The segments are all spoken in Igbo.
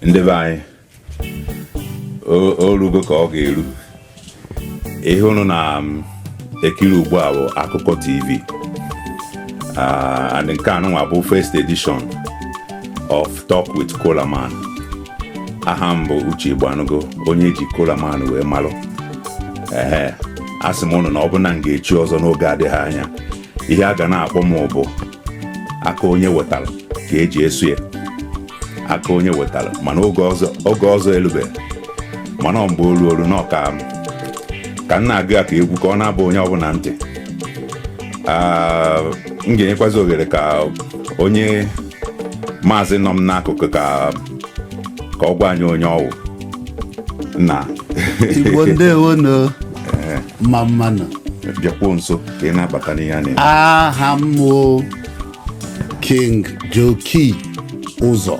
ndị be anyị orugo ka ọ ga-eru ihe unu na-ekiri ugbu a bụ akụkọ TV and nke anụnwa bụ first edition of Talk with Kolaman. Aha m bụ Uche Igbanugo, onye ji Kolaman wee malụ. Asị m unu na ọ bụ na m ga-echi ọzọ n'oge adịghị anya, ihe a ga na-akpọ m bụ aka onye wetara ka eji esu ya, aka onye wetara, mana oge ọzọ elubeghị, mana mgbe olu na ka m na-agụ ya ka egwu ka ọ na-abụ onye ọbụla ntị. M ga-enyekwazi ohere ka onye maazị nọ m n'akụkụ ka ọ gwa anyị onye ọwụ na Igbo ndewo no mmanụ bịakwuo nso ka ị na-abata n'ihe a na-eme. Aha m King Joki ụzọ,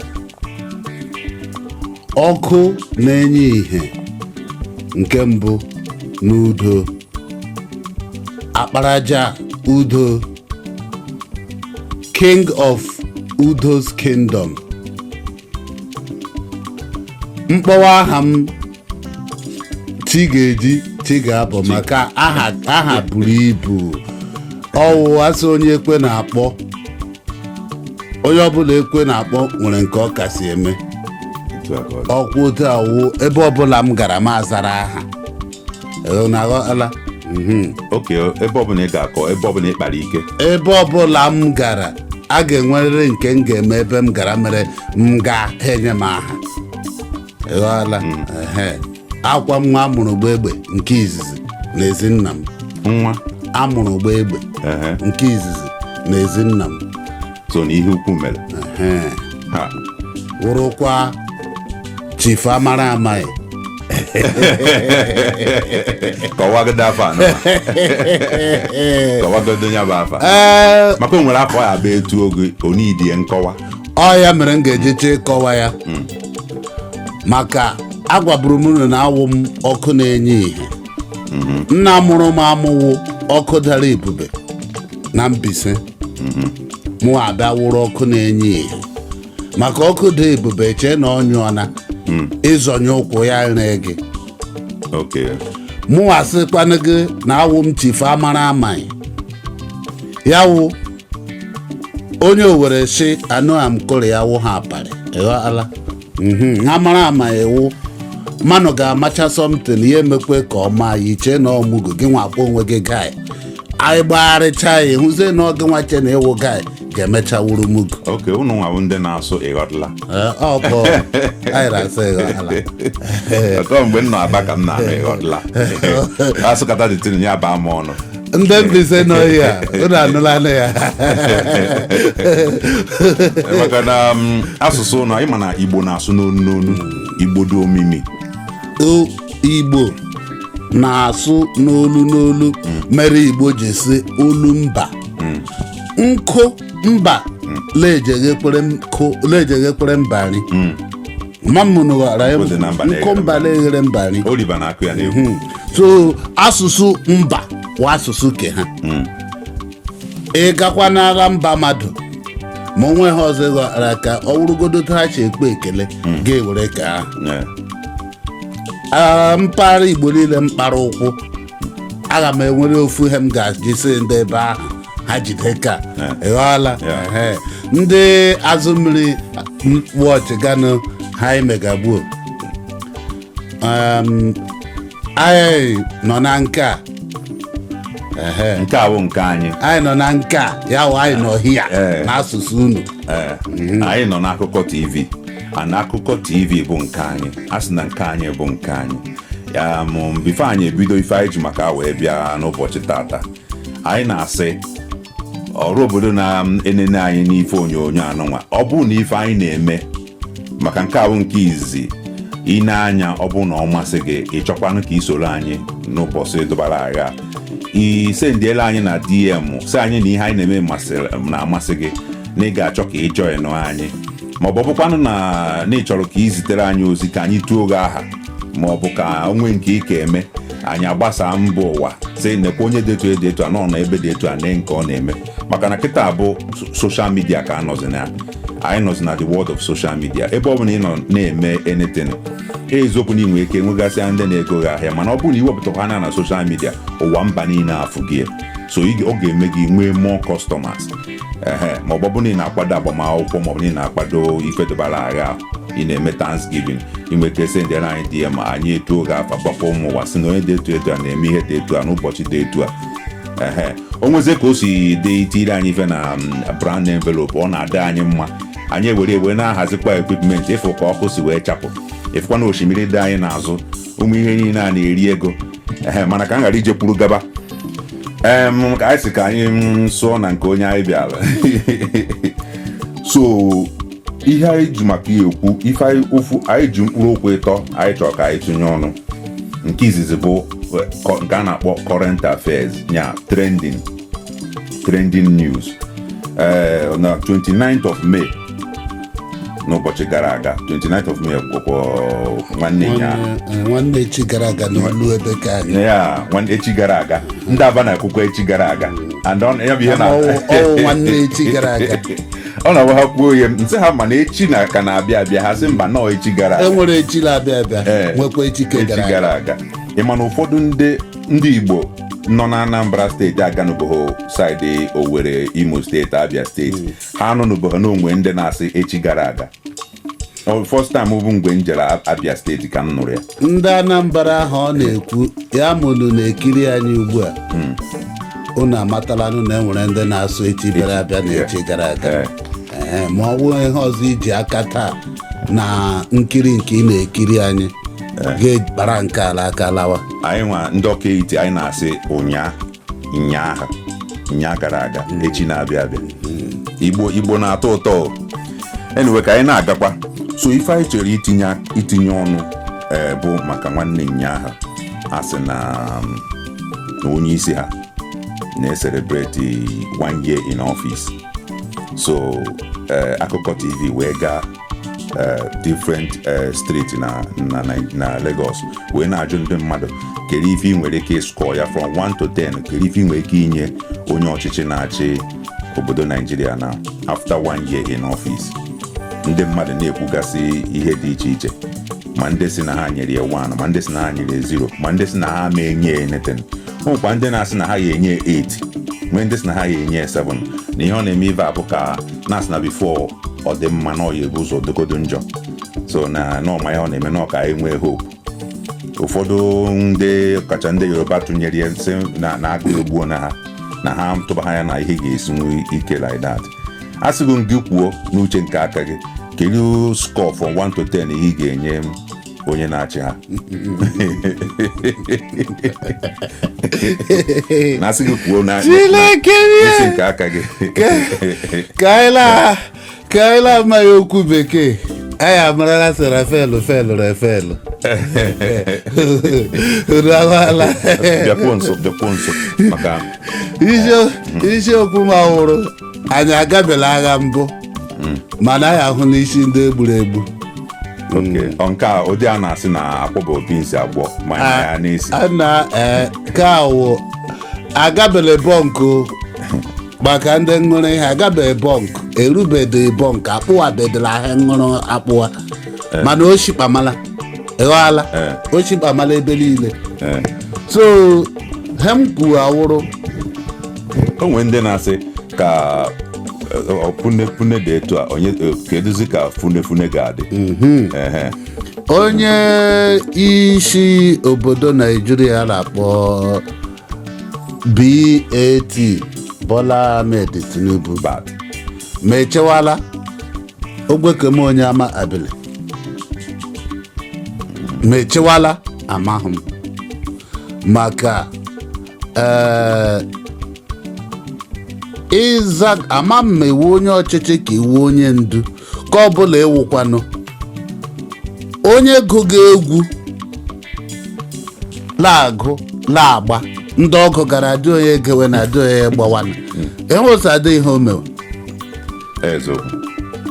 ọkụ na-enye ihe nke mbụ n'udo, akparaja udo, King of Udo's Kingdom. Mkpọwa aha m Tiga-abụ maka aha buru ibu. Ọwụ asị onye ekwe na-akpọ, onye ọbụla ekwe na-akpọ nwere nke ọ kasị eme. Ọkwụ otu awụ ebe ọbụla m gara m azara aha. Na-aghọtala? Oke, ebe ọbụla ị ga-akọ, ebe ọbụla ị kpara ike, ebe ọbụla m gara a ga-enwerịrị nke m ga-eme ebe m gara mere m ga-enye m aha. Ịghọtala? Akwa m nwa amụrụ gbegbe nke izizi n'ezi nna m. nwa Amụrụ gbegbe nke izizi n'ezi nna m. so na ihe ukwu mere. Wụrụkwa Chief amara amaghị. Kọwagodo afọ anọ. Kọwagodo nya bụ afọ. Maka o nwere afọ ya bụ etu oge onidie nkọwa. Ọ ya mere m ga-ejeche ịkọwa ya. Maka agwaburu m na awụ m ọkụ na-enye ihe. Nna mụrụ m amụwụ ọkụ dara ebube na Mbaise. Mụ abịa wụrụ ọkụ na-enye ihe. Maka ọkụ dị ebube chee na ọ nyụọna ịzọnye ụkwụ ya nre gị. Mụ asịkwana gị na awụ m Chief amara amaghị. Ya wụ onye Owere si anụ am kụrụ ya wụ ha aparị. Ịghọtala? Ha mara amaghị wụ mmanụ ga-amacha something ihe emekwe ka ọ maa ya iche na ọmụgo gị nwakwa onwe gị gai. Anyị gbagharịcha ya hụzie na ọgị nwache na ịwụ gai ga-emecha wuru mugo. Oke, unu nwabụ ndị na-asụ ịghọtala. Ọkọ anyị na-asụ ịghọtala. Ọtọ mgbe m na-aba ka m na-anụ ịghọtala. Asụkata dịtịrị ya baa m ọnụ. Ndị Mbaise n'ohia unu anụla na ya. Maka na asụsụ ụnụ, anyị ma na Igbo na-asụ n'onu, Igbo dị omimi. Igbo na-asụ n'olu mere Igbo ji si olu mba. Nkụ mba lejeghekpere mbari. Mamụnụ ghara nkụ mba leghere mbari. Oliver na-akụ ya n'egwu. So asụsụ mba wa asụsụ ke ha. Ị gakwa n'agha mba mmadụ ma onwe ha ọzọ ghara ka ọ wụrụgodo tachi ekpe ekele ga-ewere ka ha. Mpaghara Igbo niile mkpara ụkwụ aga m enwere ofu ihe m ga-ajisi ndị ebe ahụ ha jide ka. Ịghọọla? Ndị azụ mmiri wọchị ganụ ha imegagbuo. Anyị nọ na nke a. Nke a bụ nke anyị. Anyị nọ na nke a, ya wụ anyị nọ hia n'asụsụ unu. Anyị nọ n'akụkọ TV. Na akụkọ TV bụ nke anyị. A sị na nke anyị bụ nke anyị. Ya bifo anyị ebido ife anyị ji maka wee bịa n'ụbọchị tata, anyị na-asị ọrụ obodo na-enene anyị n'ife onyonyo anụnwa. Ọ bụ na ife anyị na-eme maka nke a bụ nke izizi, ị na-anya ọ bụ na ọ masị gị, ịchọkwanụ ka isoro anyị n'ụbọchị dụbara agha, isendiela anyị na DM sị anyị na ihe anyị na-eme na-amasị gị na ị ga-achọ ka ị joinụ anyị, maọbụ ọ bụkwanụ na ị chọrọ ka ị zitere anyị ozi ka anyị tuo gị aha, maọbụ ka onwe nke ị ka eme, anyị agbasaa mba ụwa sị nekwa onye dị etu a nọ na ebe dị etu a na nke ọ na-eme maka na kịta bụ social media ka anyị nọzi na the world of social media ebe ọ bụla ị nọ na-eme anything eziokwu na inwe ike nwegasị ndị na-ego gị ahịa mana ọ bụrụ na iwepụtakwa anya na social media ụwa mba niile afụ gị so ọ ga-eme gị nwee more customers ma ọ bụ na ị na-akwado agbamakwụkwọ ma ọ bụ na ị na-akwado ifedobara agha ị na-eme Thanksgiving inwe ike sendere anyị DM anyị etuo gị afa gbakọ ụmụ ụwa si na onye dị etu a na-eme ihe dị etu a n'ụbọchị dị etu a o nwezie ka o si dị itiri anyị ife na brand envelope ọ na-adị anyị mma anyị ewere na-ahazikwa equipment ịfụ ka ọkụ si wee chapụ ịfụkwa na osimiri dị anyị n'azụ ụmụ ihe niile a na-eri ego mana ka m ghara ije kwuru gaba ka anyị si ka anyị sụọ na nke onye anyị bịara so ihe anyị ji maka ya ekwu ife anyị ji mkpụrụ okwu ịtọ anyị chọrọ ka anyị tụnye ọnụ nke izizi bụ nke a na-akpọ current affairs nya trending news na 29th of May n'ụbọchị gara aga 29th of May nwanne echi gara aga n'olu ebe ka anyị nwanne echi gara aga ndị Aba na-ekwukwa echi gara aga nwanne echi gara aga ọ na-agwa ha kwuo ihe nsị ha mana echi na ka na-abịa abịa ha sị mba nọọ echi gara aga enwere echi na-abịa abịa nwekwa echi gara aga ị ma na ụfọdụ ndị Igbo nọ na Anambra steeti aganụbụghị saịdị Owerri Imo steeti Abia steeti ha anụnụbụghị n'onwe ndị na-asị echi gara aga first time bụ mgbe m jere Abia steeti ka m nụrụ ya ndị Anambra ahụ ọ na-ekwu ya mụnụ na-ekiri anyị ugbu a unu amatalanụ na enwere ndị na-asụ echi bịara abịa na echi gara aga ma ọ bụrụ ihe ọzọ iji aka taa na nkiri nke ị na-ekiri anyị ga-ebara nke ala aka lawa anyị nwa ndị ọka iti anyị na-asị nya gara aga echi na-abịa abịa Igbo na-atọ ụtọ anyway ka anyị na-agakwa so ife anyị chere itinye ọnụ bụ maka nwanne nya ha asị na onye isi ha na-celebrate 1 year in office so akụkọ TV wee gaa different street na Lagos wee na-ajụ ndị mmadụ kedu ife ị nwere ike score ya from 1 to 10 kedu ife ị nwere ike inye onye ọchịchị na-achị obodo Nigeria na after 1 year in office ndị mmadụ na-ekwugasị ihe dị iche iche ma ndị si na ha nyere ya 1 ma ndị si na ha nyere 0 ma ndị si na ha ma enye anything ụmụkwa ndị na-asị na ha ga-enye 8 nwee ndị si na ha ga-enye 7 na ihe ọ na-eme ive abụ ka na-asị na before ọ dị mma na ọ ya ebu ụzọ dogodo njọ so na n'ọma ya ọ na-eme na ọka enwee hope ụfọdụ ndị kacha ndị Yoruba tụnyere ya nsị na-agụ egbuo na ha tụba ha ya na ihe ga-esi nwe ike like that a sịgo m gị kwuo n'uche nke aka gị kedu score from 1 to 10 ihe ị ga-enye onye na-achị ha na-asị gị kwuo na isi nke aka gị ka anyị amaghị okwu bekee anyị amarala sị refelu bịakwuo nso maka isiokwu ma wụrụ anyị agabela agha mbụ mana anyị ahụ n'isi ndị egburu egbu nke a ụdị a na-asị na akwụba obi nsi abụọ ma ya n'isi ka awụ agabele bọnkụ maka ndị ṅụrụ ihe agabeghị bọnkụ erubeghị bọnkụ akpụwabedịla ahịa ṅụrụ akpụwa mana oshikpamala ịghọala oshikpamala ebe niile so hem kwuru awụrụ onwe ndị na-asị ka fune dị etu a onye keduzi ka fune ga-adị onye isi obodo Naijiria na-akpọ BAT Bola Ahmed Tinubu ma echewala ogbekem onye ama abili ma echewala amahụ m maka ịza ama m iwu onye ọchịchị ka iwu onye ndu ka ọ bụla ewukwanụ onye gụga egwu na-agụ na-agba ndị ọgụ gara adị onye gewe na adị onye gbawana enwesa adị ihe o mewe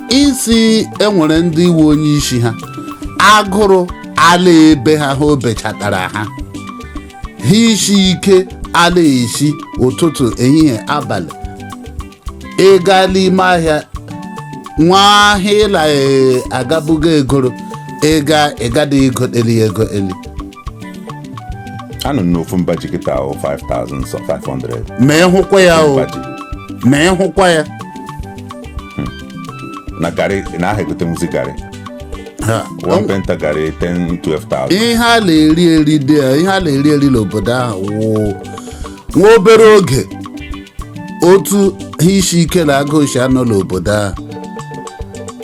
isi enwere ndị iwe onye isi ha agụrụ ala ebe ha o bechatara ha isi ike a na-esi ụtụtụ ehihie abalị ịga n'ime ahịa nwa ahịa ịla agabugo egoro ịgada ego eli anụ n'ofu mba ji kịta 5,500 ma ịhụkwa ya ma ịhụkwa ya na garị na aha egote nwuzi garị one penta garị 10,000-12,000 ihe a na-eri eri n'obodo ahụ nwa obere oge otu isi ike na agụ oshi anọ n'obodo ahụ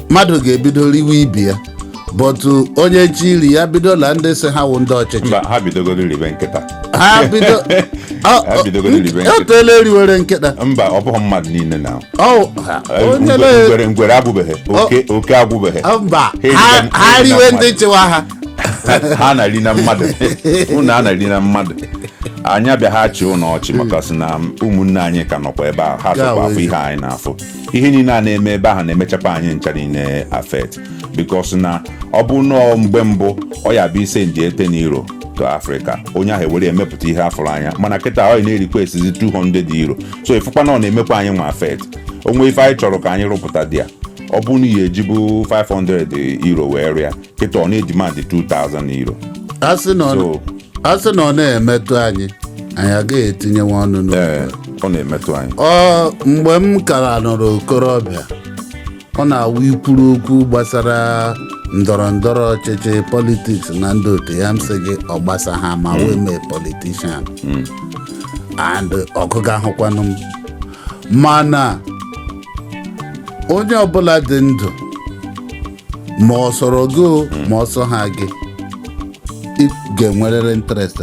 mmadụ ga-ebido riwe ibi ya bọtụ onye chi iri ya bido na ndị si ha wụ ndị ọchịchị mba ha bidogoro ribe nkịta ha bido otele eriwere nkịta mba ọ bụghị mmadụ niile na ngwere abụbeghị oke abụbeghị mba ha riwe ndị chịwa ha ha na-eri na mmadụ unu a na-eri na mmadụ anyị abịa ha chị ụlọ ọchị maka sị na ụmụnne anyị ka nọkwa ebe ahụ ha sọkwa afọ ihe anyị na-afụ ihe niile a na-eme ebe ahụ na-emechapa anyị ncha niile affect because na ọ bụ nọọ mgbe mbụ ọ ya bụ ise ndị ete n'iro to Africa onye ahụ ewere emepụta ihe afụrụ anya mana kịta ọ na-erikwa esizi 200 euro so ịfụkwa na ọ na-emekwa anyị nwa affect onwe ife anyị chọrọ ka anyị rụpụta dị ya ọ bụ na ihe ejibu 500 euro wee rịa kịta ọ na-eji madị 2,000 euro a sị na ọ na-emetụ anyị agaghị etinyewa ọnụ n'obodo ọ na-emetụ anyị mgbe m kara nọrọ okorobịa ọ na-awụ ikwuru okwu gbasara ndọrọ ndọrọ ọchịchị politiks na ndị otu ya m sị gị ọ gbasa ha ma wee mee politishan and ọgụgụ ahụkwanụ m mana onye ọbụla dị ndụ ma ọ sọrọ gị ma ọ sọ ha gị ị ga-enwerịrị interest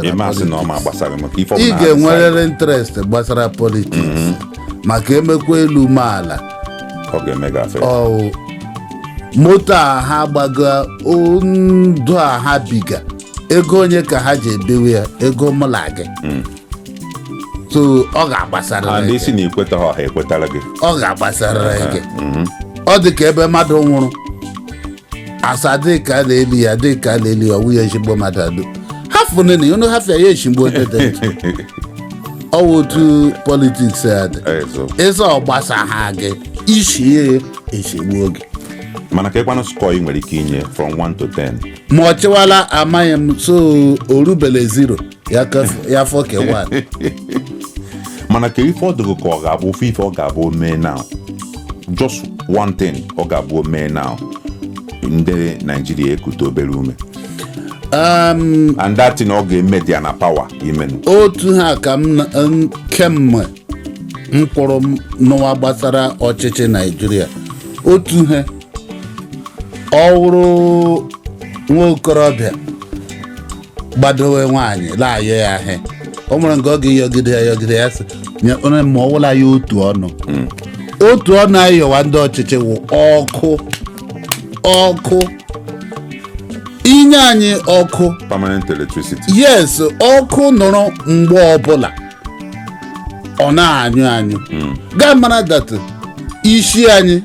ị ga-enwerịrị interest gbasara politiks maka emekwa elu ma ala moto a ha gbago ndụ a ha biga ego onye ka ha ji ebewe ya ego mụla gị so ọ ga-agbasara gị ọ ga-agbasara gị ọ dị ka ebe mmadụ nwụrụ asa dịka a na-eli ya dịka a na-eli ya ọwụ ya ezigbo mmadụ adụ hafụ nene unu hafịa ya eshigbo dede ọwụ otu politiks ya dị ịzọ ọgbasa ha gị ishie eshigbo oge mana ka ịkwanụ skọ ị nwere ike inye from 1 to 10 ma ọ chịwala amaghị m so orubele 0 ya fọke 1 mana ka ife ọ dịghị ka ọ ga-abụ ofe ife ọ ga-abụ mee now just one thing ọ ga-abụ mee now ndị Naijiria ekute obere ume and that thing ọ ga-eme dị ya na power imenu otu ha ka m kemgbe mkpụrụ n'ụwa gbasara ọchịchị Naijiria otu ha ọ wụrụ nwa okorobịa gbadowe nwaanyị laayọ ya ahịa o nwere nke ọ ga-eyọgide ya sị nye onye ma ọ wụla ya otu ọnụ ayọwa ndị ọchịchị wụ ọkụ inye anyị ọkụ permanent electricity yes ọkụ nọrọ mgbe ọbụla ọ na-anyụ gaa mara data isi anyị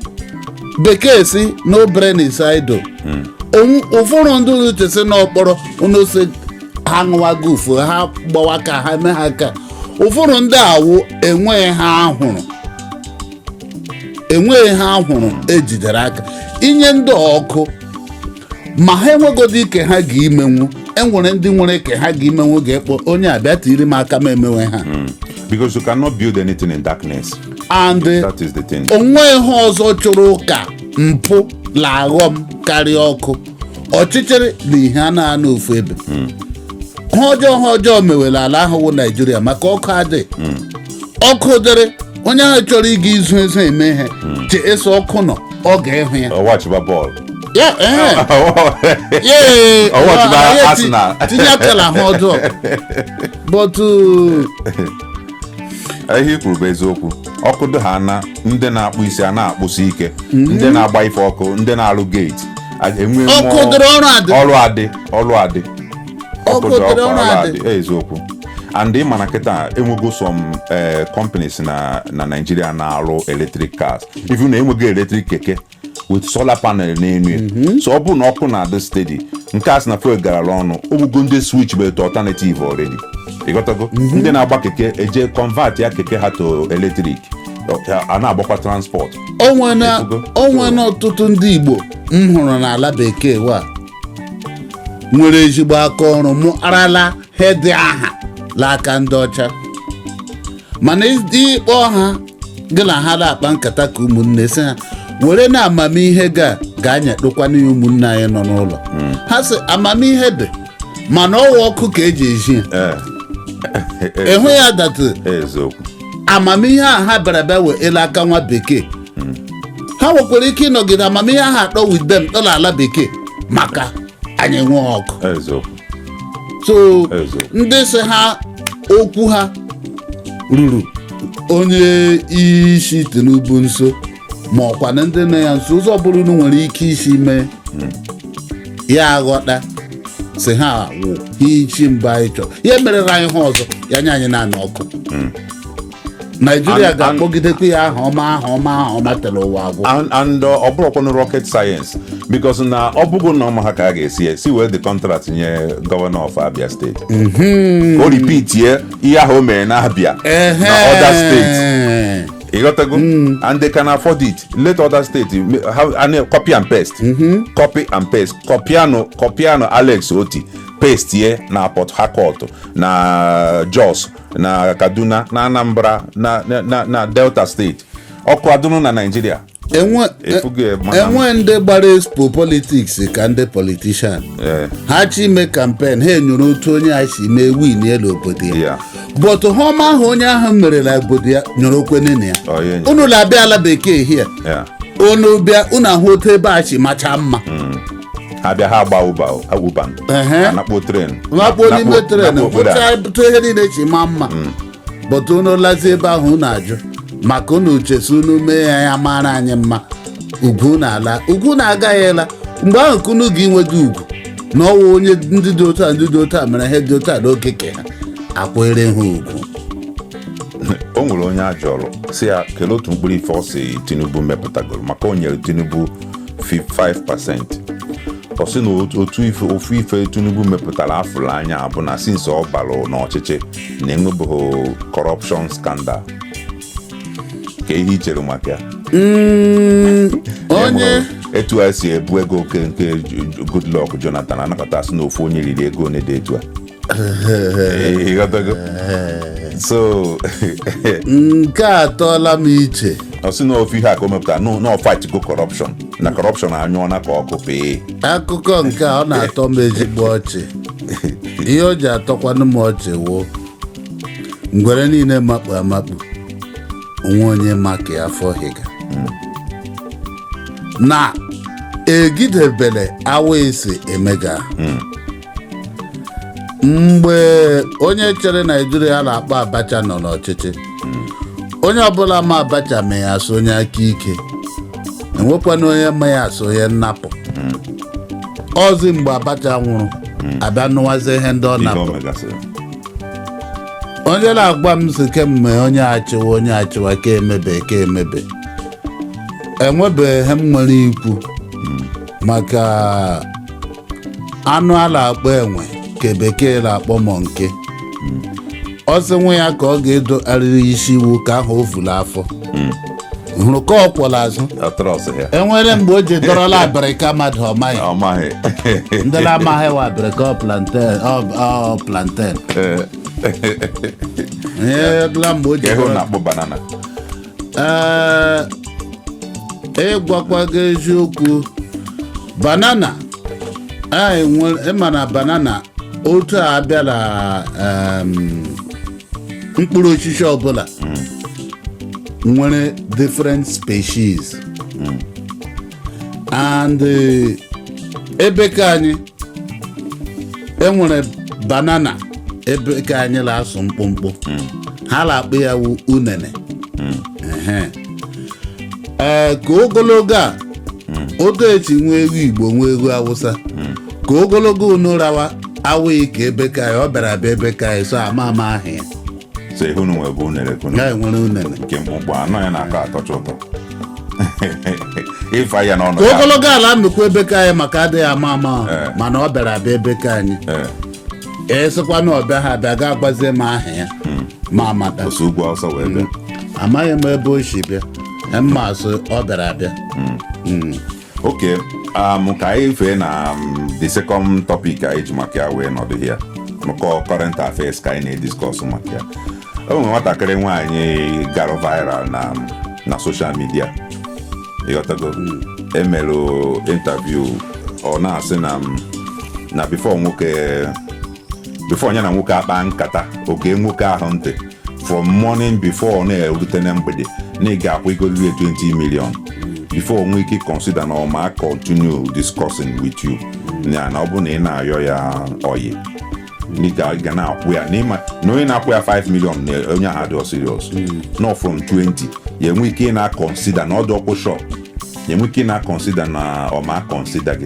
bekee si no brain is idle ụfọdụ ndị uchesi n'ọkpọrọ onose ha ṅụwago ufu ha gbawa ka ha mee ha ka ụfọdụ ndị awụ enweghị ha ahụrụ ejidere aka inye ndị ọkụ ma ha enwegodi ike ha ga-imenwu enwere ndị nwere ike ha ga-imenwu ga-ekpọ onye abịa tiri m aka m emewe ha because you cannot build anything in darkness and that is the thing onwe ihe ọzọ chụrụ ka mpụ la aghọm karịa ọkụ ọchịchịrị na ihe a na-anọ ofu ebe ha ọjọọ mewere ala ahụ wụ Naijiria maka ọkụ adị ọkụ dịrị onye ahụ chọrọ ịga izu ezu eme ihe che eso ọkụ nọ ọ ga-ịhụ ya tinye akala ha ọjọọ bọtụ ihe i kwuru bụ eziokwu ọkụ dị ha na ndị na-akpụ isi a na-akpụsi ike ndị na-agba ife ọkụ ndị na-alụ geeti ọrụ adị eziokwu and ị mana kịta enwego some companies na Nigeria na-arụ electric cars even na enwego electric keke with solar panel n'elu so ọ bụ na ọkụ na-adị steady nke a sị na fuel garala ọnụ ogbugo ndị switch bụ alternative already ịghọtago ndị na-agba keke eje convert ya keke ha to eletrik a na-agbakwa transport. Onwe na ọtụtụ ndị Igbo m hụrụ n'ala bekee wa nwere ezigbo aka ọrụ mụ arala hedị aha n'aka ndị ọcha, mana ịkpọ ha gị na ha na-akpa nkata ka ụmụnne si ha were na amamihe ga-anyadokwana ya ụmụnne anyị nọ n'ụlọ. Ha sị amamihe dị mana ọwa ọkụ ka eji eji ehụ ya datụ amamihe a ha bịara bịa wee aka nwa bekee. Ha nwekwara ike ịnọgide amamihe ahụ atọ with them tọ n'ala bekee maka anyị nwee ọkụ. So ndị sị ha okwu ha ruru onye isi Tinubu nso ma ọkwa na ndị nọ ya nso ụzọ bụrụ na nwere ike isi mee ya aghọta si ha wụ ichi mba anyị chọrọ ya merere anyị ha ọzọ ya nye anyị naanị ọkụ. Nigeria ga-akpọgidekwa ya aha ọma tere ụwa agwụ. And ọ bụrụkwanụ rocket science because na ọ bụgo na ọma ha ka a ga-esi wee the contract nye Governor of Abia State. O repeat ihe ahụ o mere na Abia na other states. ịghọtago and they can afford it. Let other states copy and paste. Copy and paste. Copiano Alex Oti paste ye na Port Harcourt na Jos na Kaduna na Anambra na Delta State ọkụ adụnụ na Nigeria. Enwe ndị gbara expo politics ka ndị politician ha chi ime campaign ha enyere otu onye a si mee win elu obodo ya but ha ọma ahụ onye ahụ mere na obodo ya nyere okwenene ya unu na-abịa ala bekee hie unu bịa unu ahụ otu ebe a si macha mma ha bịa ha agba ụba nakpo tren n'ime tren otu ihe niile chi ma mma but unu lazi ebe ahụ unu ajụ maka unu chesi unu mee ya mara anyị mma ugwu na-agaghị ela mgbe ahụ ka unu ga-enweghị ugwu na ọwa onye ndị dị otu a mere ihe dị otu a n'okeke ha akwere ha ugwu. O nwere onye ajọrọ si ya kelee otu mkpụrụ ife ọ si Tinubu mepụtagoro maka o nyere Tinubu 5%. Ọ sị na ofu ife Tinubu mepụtara afụrụ anya bụ na since ọ balụ n'ọchịchị na-enwebeghị corruption scandal. Ka ihe i chere maka ya onye etu a si ebu ego nke Goodluck Jonathan anakọta sị na ofu onye riri ego na-ede etu a so nke a tọọla m iche. Ọ sị na ofu ihe a ka o mepụtara no fight go corruption na corruption anyụọna ka ọkụ pee. Akụkọ nke a ọ na-atọ m ezigbo ọchị. Ihe o ji atọkwanụ m ọchị wụ ngwere niile makpu amakpu onwe onye maka ya afọ higa na egidebele awa esi emega mgbe onye chere Naijiria na-akpọ Abacha nọ n'ọchịchị onye ọbụla ma Abacha mee ya so onye aka ike enwekwana onye ma ya so onye nnapụ ọzi mgbe Abacha nwụrụ abịa nụwazi ihe ndị ọ napụ onye na-agwa m si kemgbe onye achịwa ka emebe enwebeghị m nwere ikwu maka anụ a na-akpọ enwe ka bekee na-akpọ monke. Ọ sị nwe ya ka ọ ga-edo arịrị isi iwu ka ahụ o furu afọ hụrụ ka ọ kwọrọ azụ enwere mgbe o ji dọrọla abịrịka mmadụ ọmaghị ndị na-amaghị wa abịrịka plantain ịgwakwago eziokwu banana ịma na banana otu a bịara mkpụrụ osisi ọbụla nwere different species and ebe ka anyị enwere banana ebe ka anyị na-asụ mkpụmkpụ ha na-akpọ ya wu unene ka ogologo a odo eti nwe ego Igbo nwe ego Awụsa ka ogologo unu rawa awụghị ka ebe ka anyị ọ bịara abịa ebe ka anyị so ama ahụ ya enwere unene nke mkpụmkpụ anọ ya na-akọ atọcha ụtọ ịfa ya n'ọnụ ka ogologo ala nnukwu ebe ka anyị maka adịghị ama mana ọ bịara abịa ebe ka anyị esikwa na ọbịa ha abịa ga agbazie m aha ya ma amata osi ugwu Hausa wee bịa amaghị m ebe o si bịa mma asụ ọ bịara abịa okay ka anyị fee na the second topic anyị ji maka ya wee nọdụ ya maka current affairs ka anyị na-ediscuss maka ya o nwere nwatakịrị nwaanyị gara viral na social media ịghọtago emere interview ọ na-asị na before onye na nwoke akpa nkata oge nwoke ahụ ntị from morning before na-erute na mgbede na ị ga-akwụ igoriri 20 million before onwe ike consider na ọma continue discussing with you na ọ bụ na ị na-ayọ ya oyi ị ga na-akwụ ya na onye na-akwụ ya 5 million na onye ahụ dị serious no from 20 ya enwe ike na consider na ọ dị ọkpụ shop ya enwe ike na consider na ọma consider gị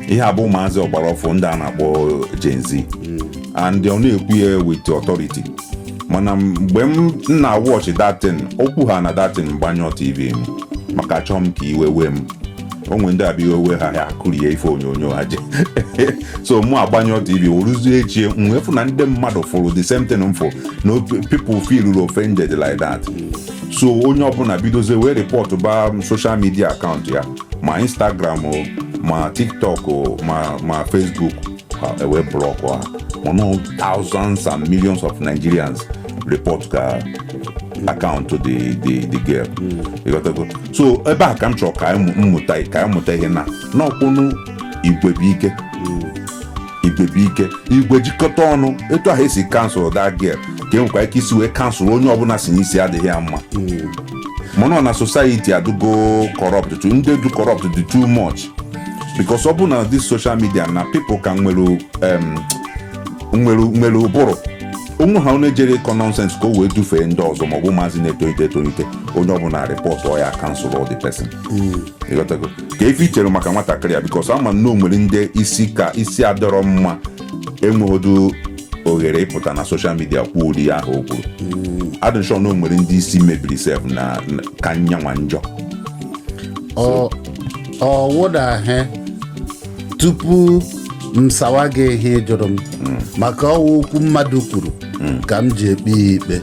ihe abụ ụmụazị ọgbara ọfụ ndị a na-akpọ Gen Z and ọ na-ekwu ya with authority mana mgbe m na-watch datin okwu ha na datin mgbanyụ TV m maka achọ m ka iwe wee m onwe ndị abịa iwe ha ya akụrie ife onyonyo ha je so mụ agbanyụ TV oruzie echie mwefu na ndị mmadụ fụrụ the same thing mfụ no people feel offended like that so onye ọbụla bidozie wee report ba social media account ya ma Instagram o ma TikTok o ma Facebook wee block ha mana thousands and millions of Nigerians report ka account to the girl so ebe a ka m chọrọ ka anyị mụta ihe na n'ọkwụnụ igwe bụ ike igwe jikọta ọnụ etu ahụ esi cancel that girl ka enwekwa ike isi wee cancel onye ọbụla si n'isi adịghị ya mma mana na society adụgo corrupt ndị du corrupt dị too much because ọ bụ na this social media na people ka nwere ụbụrụ onwe ha onye jere ịkọ nonsense ka o wee dufee ndị ọzọ maọbụ maazị na-etolite onye ọbụla report ọ ya cancel all the person ịghọtago ka ife ichere maka nwatakịrị ya because ama m na o nwere ndị isi adọrọ mma enweghịdo oghere ịpụta na social media kwuo ori ahụ o kwuru adịnshọ na o nwere ndị isi mebiri sef na ka nyanwa njọ ọ wụdahe tupu m sawa gị ihe jụrụ m maka ọwa okwu mmadụ kwuru ka m ji ekpe ya ikpe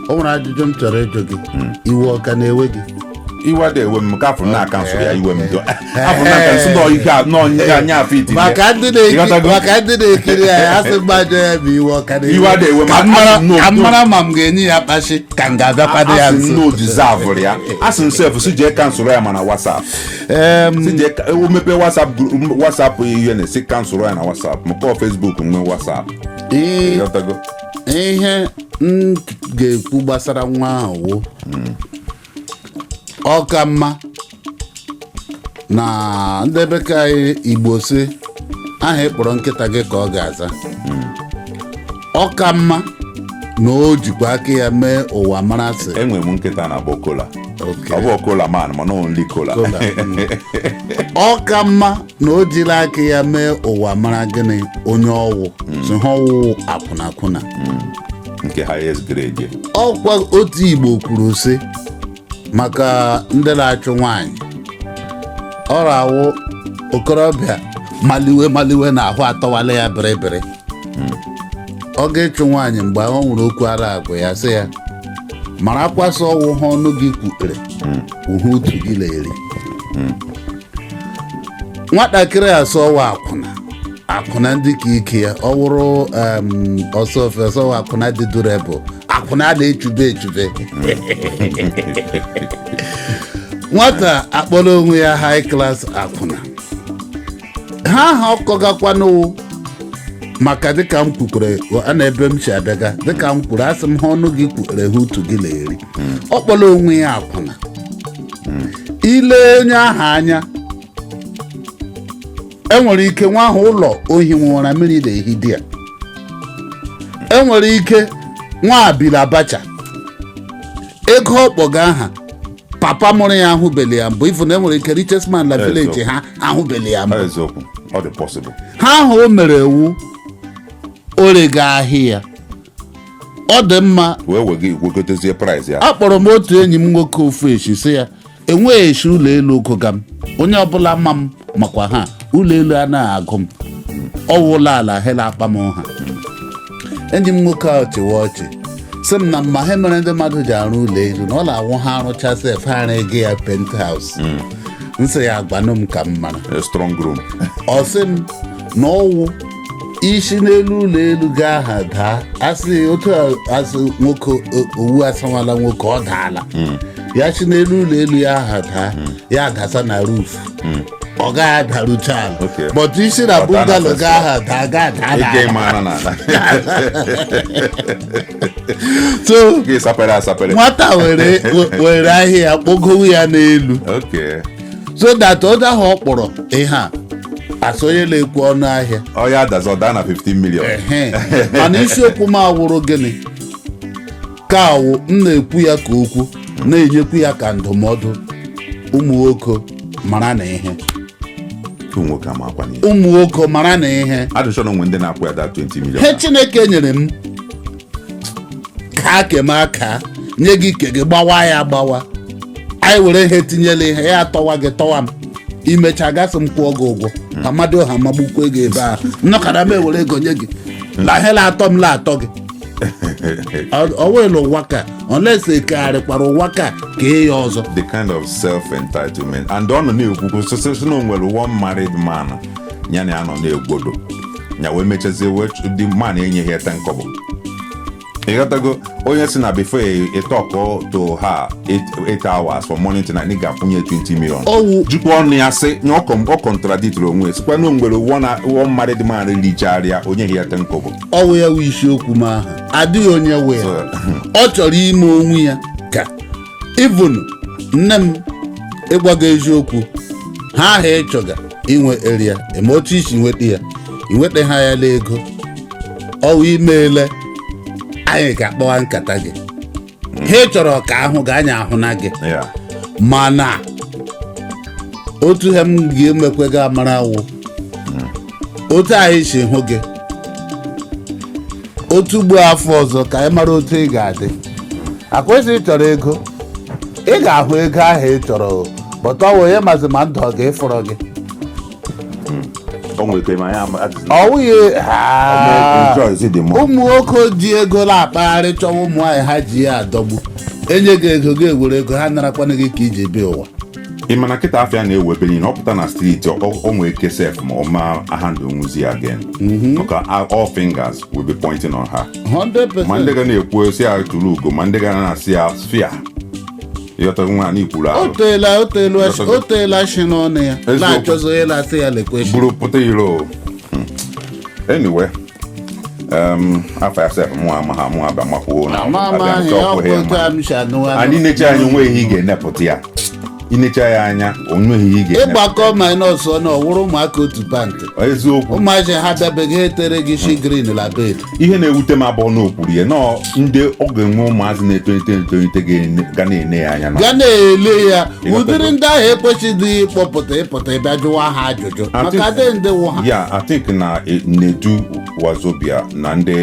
o nwere ajụjụ m chọrọ ịjụ gị iwe ọka na-ewe gị iwe dị ewe m ka afọ na akansụl ya iwe m afọ na akansụl n'ọnyịga anya afọ iti maka ndị na-ekiri ya asị mmadụ ya bụ iwe ọka na-ewe iwe dị ewe ka m mara ma m ga-enye ya kpachi ka m ga-abịakwado ya nso no deserve ya asị nsef si jee kansụl ya mana WhatsApp si jee mepe WhatsApp ihe na-esi kansụl ya na WhatsApp maka Facebook nwe WhatsApp ihe m ga-ekwu gbasara nwa ahụ ọka mma na ndị bekee Igbo si aha ịkpọrọ nkịta gị ka ọ ga-aza ọka mma na o jikwa aka ya mee ụwa mara sị enwe m nkịta na Bokola ọ bụ Okola man mana only Kola ọka mma na o jiri aka ya mee ụwa mara gịnị onye ọwụ si ha ọwụ akwụnakwụna nke highest grade ọkwa otu Igbo kwuru sị maka ndị na-achụ nwaanyị ọrụ awụ okorobịa maliwe na ahụ atọwala ya bịrịbịrị ọ ga-ịchụ nwaanyị mgbe ọ nwere okwu ara agwa ya sị ya mara kwasị ọwụ ha ọnụ gị kwukpere uhe otu gị leri nwatakịrị asọwa akwụna ndị ka ike ya ọ wụrụ ọsọfe ọsọwa akwụna dị durable akwụna na-echube nwata akpọrọ onwe ya high class akwụna ha ọkọgakwanụ maka dịka m kwukwere a na ebe m si abịaga dịka m kwuru asị m ha ọnụ gị kwukpere ha otu gị leri ọ kpọrọ onwe ya akwụna ile onye ahụ anya enwere ike nwa ahụ ụlọ ohi nwụra mmiri na-ehi di ya enwere ike nwa abili abacha ego ọkpọga aha papa mụrụ ya ahụbeli ya mbụ ifu na enwere ike richest man na village ha ahụbeli ya mbụ ha ahụ o mere ewu orega ahịa ọ dị mma akpọrọ m otu enyi m nwoke ofu echi sị ya enweghị echi ụlọ elu okoga m onye ọbụla mma m makwa ha ụlọ elu anaghị agụ m ọwụla ala hela akpa m ha enyi m nwoke ahụ chịwa ọchị sị m na mma ha mere ndị mmadụ ji arụ ụlọ elu na ọ na-awụ ha arụchasị efe ha ego ya penthouse nsị ya gbanụ m ka m mara strong room ọ sị m na ọwụ isi n'elu ụlọ elu gaa ha daa asị otu asị nwoke owu asawala nwoke ọ daala ya si n'elu ụlọ elu ya ha daa ya adasa na roof ọ gaghị adarucha ala but isi na bungalow gaa ha daa gaa daa so nwata were ahịa kpogowe ya n'elu so that ụda ahụ ọ kpọrọ ihe a asonye na-ekwu ọnụ ahịa ọ ya dazi ọda na 15 million mana isiokwu m awụrụ gịnị ka awụ m na-ekwu ya ka okwu na-enyekwu ya ka ndụmọdụ ụmụ nwoke mara na ihe ụmụ nwoke mara na ihe adịchọrọ nwe ndị na-akwụ ya da 20 million he Chineke nyere m ka aka nye gị ike gị gbawa ya agbawa anyị were ihe tinyela ihe ya atọwa gị tọwa m imecha gasị m kwụọ gị ụgwọ amadị ọha magbukwa ego ebe ahụ nnọkara m ewere ego nye gị na ihe la-atọ m la-atọ gị ọwụlụ ụwa ka unless ekegharịkwara ụwa ka kee ya ọzọ the kind of self-entitlement and ọ nọ na-ekwukwu sị na o nwere one married man ya na ya nọ na-egwodo ya wee mechazie dị man enyeghị ete nkọbụ ịghọtago onye si na before a talk to her 8 hours from morning to night ị ga-akwụnye 20 million jikwa ọnụ ya sị na ọ contradictory onwe sikwa na o nwere one married man richarịa onye hi ete nkọbụ ọwụ ya wụ isiokwu m ahụ adịghị onye wee ọ chọrọ ime onwe ya ka even nne m ịgwago eziokwu ha ahụ ịchọga inwe eria eme otu isi nweta ya inweta ha ya la ego ọwụ imeele anyị ga-akpọwa nkata gị ha chọrọ ka ahụ ga anyị ahụ na gị mana otu ihe m ga-emekwe gị amara wụ otu anyị si hụ gị otu ugbo afọ ọzọ ka anyị mara otu ị ga-adị akwesịghị ịchọrọ ego ị ga-ahụ ego ahụ ị chọrọ bọta ọ wee mazi ma ndụ ọ ga-efọrọ gị ụmụ nwoke ji ego na-akpagharị chọwa ụmụ nwaanyị ha ji ya adọgbu enye gị ego gị ewere ego ha narakwana gị ka iji bịa ụwa ị mana kịta afịa na-ewebe niile ọ pụta na streeti o nwee kesef ma ọ ma handle nwuzi again maka all fingers will be pointing on her 100%. ma ndị ga na-ekwu si ya tụrụ ugo ma ndị ga na-asị ya sphere ịghọtago nwa na ikwuru ahụ o teela shi n'ọnụ ya na-achọzi onye na-asị ya lekweshi buru pụta iro anyway afọ ya sef mụ ama ha mụ abịa makwuo na anyị neche anyị onweghị ị ga-enepụta ya inecha ya anya onweghị ihe ị ga-enepụta ịgbakọ minus ọnụ ọwụrụ ụmụaka otu pantị eziokwu ụmụaji ha bịabeghị etere gị shi green la bed ihe na-ewute m abụọ n'okwuru ya nọọ ndị ọ ga-enwe ụmụazị na-etolite ga na-ene ya anya ga na-ele ya ụdịrị ndị ahụ ekwesịghị ịpụta ịbịa jụwa ha ajụjụ maka adị ndị wụ ha ya I think na Nedu Wazobia na ndị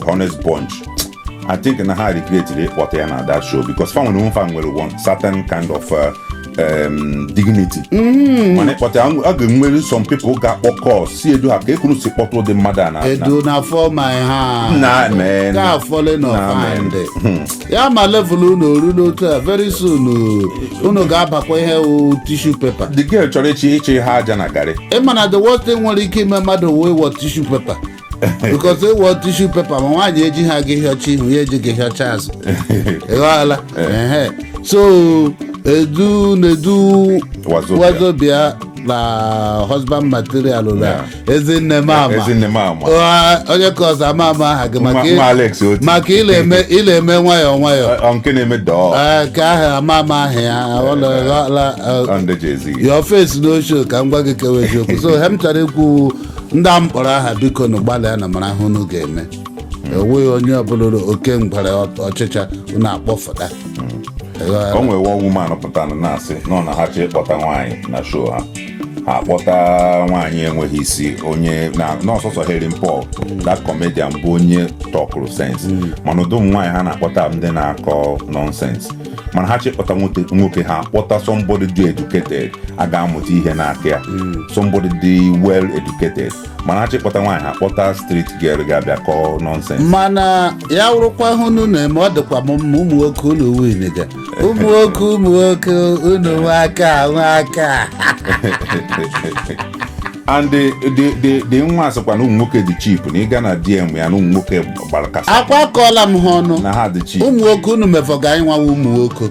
Honest Bunch I think na ha regretted ịkpọta ya na that show because fan nwere one certain kind of dignity mana ịkpọta a ga-enwere some people ga-akpọ call si edu ha ka ekwuru si kpọta ụdị mmadụ a edu na for my hand na falling of hand ya ma level unu oru n'otu a very soon unu ga-abakwa ihe tissue paper the girl chọrọ ịchị ha aja na garị ịmana the worst thing nwere ike ime mmadụ wee wọ tissue paper because ịwọ tissue paper ma nwaanyị eji ha gị hịọcha ihu ya eji gị hịọcha azụ ịghọala so Nedu Wazobia na husband material la ezinne mama onye ka ọzọ ama aha gị maka ile eme nwayọọ nwayọọ nke na-eme dọọ ka aha ama aha ya your face no show ka m gwa gị kewe eziokwu so hem chọrọ ikwu ndị a mkpọrọ aha biko na gbalịa na mara ahụ unu ga-eme enweghị onye ọbụla oke mgbere ọchịcha unu akpọfụta o nwere one woman pụtara na-asị nọ na ha chi ịkpọta nwaanyị na show ha akpọta nwaanyị enweghị isi onye n'ọsọsọ Helen Paul that comedian bụ onye tọkụrụ sense mana ụdị ụmụ nwaanyị ha na-akpọta ndị na-akọ nonsense mana ha chịkpọta nwoke ha akpọta somebody dị educated a ga-amụta ihe n'aka ya somebody dị well educated mana ha chịkpọta nwaanyị ha akpọta street girl ga-abịa kọọ nonsense mana ya wụrụkwa hụnụ na-eme ọ dịkwa m mma ụmụ nwoke unu winiga ụmụ nwoke unu nwaka and the nwa asịkwa na ụmụ nwoke dị cheap na ịga na DM ya na ụmụ nwoke gbara kasa akwakọọla m ha ọnụ na ha dị cheap ụmụ nwoke unu mefọga anyị nwawa ụmụ nwoke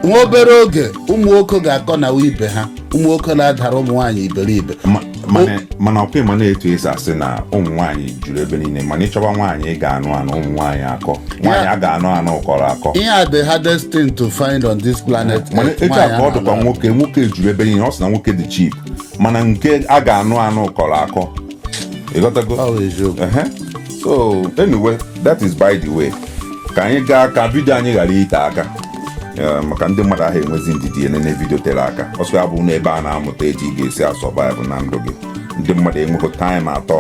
nwa obere oge ụmụ nwoke ga-akọ na ibe ha ụmụ nwoke na-adara ụmụ nwaanyị iberibe mana ọkwa ma na-etu esi asị na ụmụ nwaanyị juru ebe niile mana ịchọba nwaanyị ị ga-anụ ụmụ nwaanyị akọ nwaanyị a ga-anụ kọrọ akọ ihe a the hardest thing to find on this planet mana etu a ka ọ dịkwa nwoke juru ebe niile ọ sị na nwoke dị cheap mana nke a ga-anụ kọrọ akọ ịghọtago so anyway that is by the way ka anyị gaa ka vidio anyị ghara ite aka maka ndị mmadụ ahụ enwezi ndidi enene vidio tere aka ọsọ ya bụ n'ebe a na-amụta eji ị ga-esi asọbaịbụ na ndụ gị ndị mmadụ enweghị taịm atọ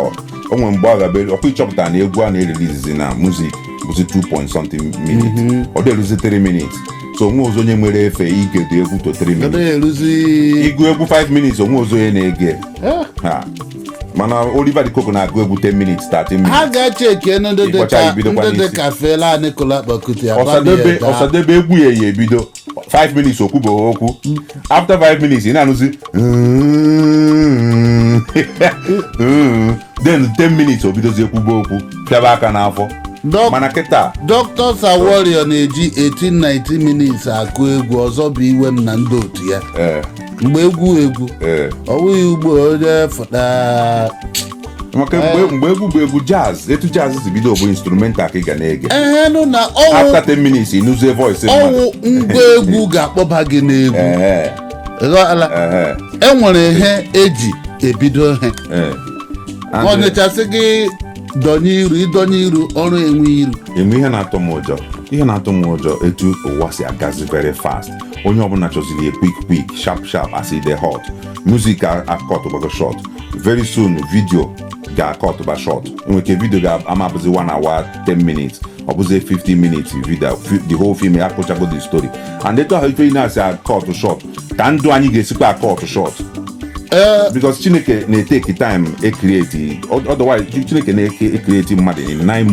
o nwere mgbe ọ gabere ọkwa ịchọpụta na egwu a na-erelizizi na muzik bụzi 2.something minutes ọ dịeruzi 3 minutes so onwe ozo onye nwere efe igedo egwu to 3 minutes ịgụ egwu 5 minutes onwe ozo onye na-ege ha mana Oliver Dikoko na-agụ egwu 10 minutes 13 minutes ha ga-eche eke ndị dị ka Fela Nicola Bakuti Ọsadebe egwu ya ebido 5 minutes okwubo okwu after 5 minutes ị na-anụzi then 10 minutes obidozi ekwubo okwu pịaba aka n'afọ mana kịta Doctors are Warrior na-eji 18-19 minutes akụ egwu ọzọ bụ iwe m na ndị otu ya mgbe egwu ọ bụghị ugbo onye fụta maka mgbe egwu bụ egwu jazz etu jazz si bido bụ instrumental ka ị ga na-ege nụ na after 10 minutes ịnụzie voice ọwụ ngwa egwu ga-akpọba gị n'egwu enwere ihe eji ebido ihe ọ nechasị gị ịdọnye iru ọrụ enwe iru ihe na-atọ m ụjọ etu ụwa si agazi very fast onye ọbụla chọziri quick sharp as dey hot music akọt gbago short very soon video ga-akọt ba short nweke video ga-amabụzi 1 hour 10 minutes ọ bụzi 50 minutes video the whole film ya akụchago the story and etu ahụ ife na-asị akọt short ka ndụ anyị ga-esikwa akọt short because Chineke na-eteki time create otherwise Chineke na-create mmadụ in 9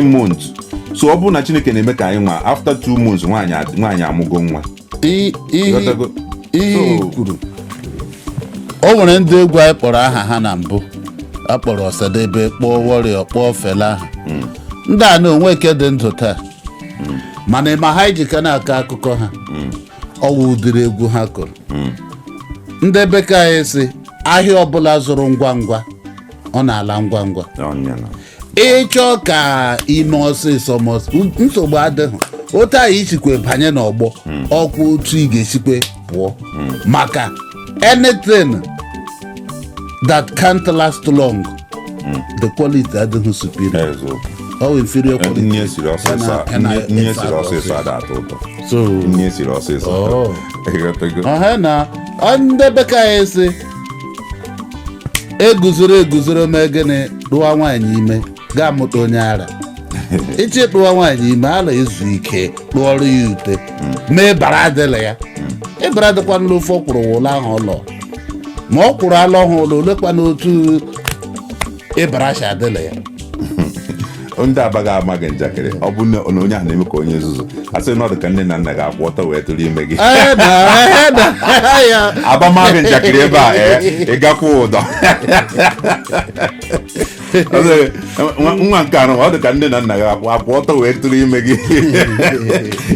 months so ọ bụrụ na Chineke na-eme ka anyị nwa after 2 months nwaanyị amụgo nwa ihe kwuru o nwere ndị egwu anyị kpọrọ aha ha na mbụ akpọrọ Ọsadebe kpọọ Warrior kpọọ Fela aha ndị a na onwe ike dị ndụ taa mana ịma ha ijika na-akọ akụkọ ha ọwụ ụdịrị egwu ha kụrụ ndị bekee anyị si ahịa ọbụla zụrụ ngwa ngwa ọ na-ala ngwa ngwa ịchọ ka ime ọsịsọ nsogbu adịghị otu anyị isikwe banye n'ọgbọ ọkwa otu ị ga-esikwe pụọ maka anything that can't last long the quality adịghị superior ọ inferior quality nne esiri ọsịsọ ada atọ ụtọ so nne esiri ọsịsọ ọha na ndị bekee anyị si eguzoro mee gịnị lụọ nwaanyị ime ga-amụta onye ara ichi lụọ nwaanyị ime ala ezu ike lụọrụ ya ute mee bara adịla ya ịbara dịkwa n'ụlọ ofe ọkwụrụ ụlọ ahụ ụlọ ma ọ kwụrụ ala ọhụụ ụlọ olekwa n'otu ịbara shi adịla ya ndị abaghị amaghị njakịrị ọ bụ na onye ahụ na-eme ka onye nzuzu a sị na ọ dị ka nne na nna ga-akwụ ọtọ wee tụrụ ime gị abamaghị njakịrị ebe a ịgakwa ụdọ nwa nke anụ ọ dị ka nne na nna ga-akwụ ọtọ wee tụrụ ime gị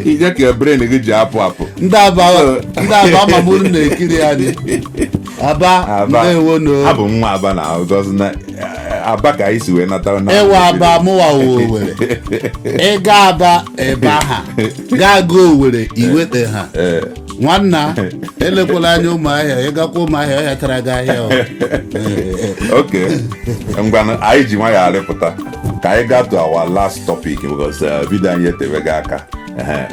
ije ka bren gị ji apụ ndị aba magburu na-ekiri anyị aba abụ nwa aba na na Aba ka anyị si wee nata na ewe Aba mụwa Owerri ịga Aba ebe ha ga-aga Owerri iweta ha nwanna elekwala anya ụmụahịa ịgakwa ụmụahịa ọhịa tara gị ahịa okay ngwa anyị ji nwayọ arịpụta ka anyị gaa to our last topic because video anyị etewe gị aka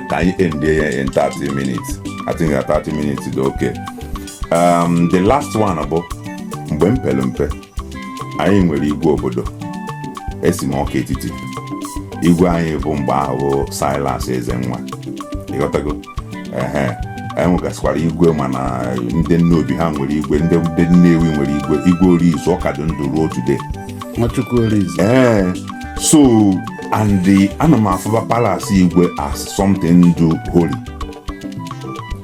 ka anyị endie ya in 30 minutes I think 30 minutes is okay The last one bụ mgbe m pere mpe anyị nwere igwe obodo esi m Ọka Etiti. Igwe anyị bụ mgbe ahụ Silas Ezenwa, ịghọtago. Anyị nwegasịkwara igwe mana ndị Nnobi ha nwere igwe, ndị Nnewi nwere igwe Orizu Ọka dị ndụ ruo today. Nwachukwu Orizu. So and ana m afụba palace igwe as something do holy.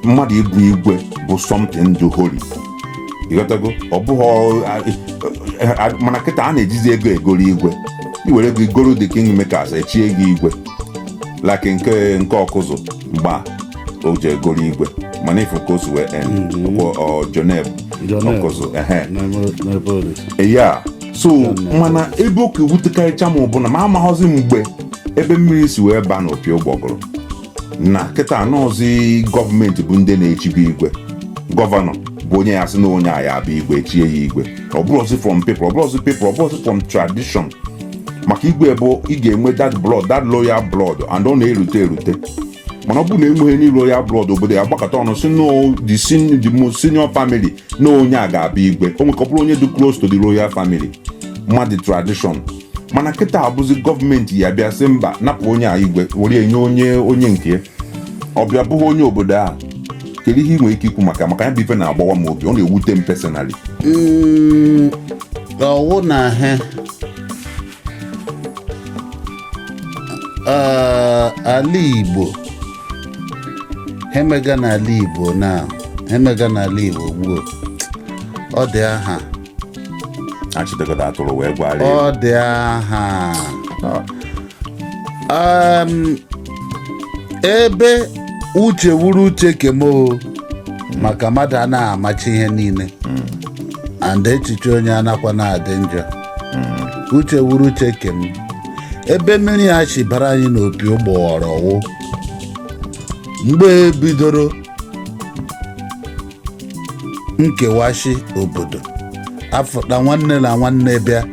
Mmadụ ibu igwe bụ something do holy. Ịghọtago. Ọ bụghị mana kịta a na-ejizi ego egoro igwe. Iwere ego igoro the kingmakers echie gị igwe like nke ọkụzụ mgba o ji egoro igwe mana ifu ka o si wee Joneb ọkụzụ ya. So mana ebe oke wutekarịcha m bụ na ma amaghọzi mgbe ebe mmiri si wee baa n'opi ụgbọgụrụ na kịta anọzi gọọmenti bụ ndị na-echibu igwe. Gọvanọ bụ onye ya sị na onye a ya bụ igwe echie ya igwe. Ọ bụrụzi from people, ọ bụrụzi from tradition. Maka igwe bụ ị ga-enwe that loyal blood and ọ na-erute mana ọ bụ na enweghị ni royal blood obodo ya gbakọta ọnụ si the most senior family na onye a ga-abịa igwe. O nwekọ bụrụ onye dị close to the royal family mmadụ tradition. Mana kịta abụzi gọọmenti ya bịa sị mba napụ onye a igwe were enye onye nke ya. Ọ bịa bụghị onye obodo a. Kedu ihe ị nwere ike ikwu maka ya bụ ife na-agbawa m obi, ọ na-ewute m personally. Ọwụ na he ala Igbo emega n'ala Igbo na emega n'ala Igbo gboo ọ dị aha achịdegodo atụrụ wee gwara ọ dị aha ebe uche wuru uche kemo maka mmadụ a na-amachi ihe niile and echiche onye anakwa na-adị njọ. Uche wuru uche kem ebe mmiri a chibara anyị n'opi ụgbọghọrọ wụ mgbe bidoro nkewashi obodo afọta nwanne na nwanne bịa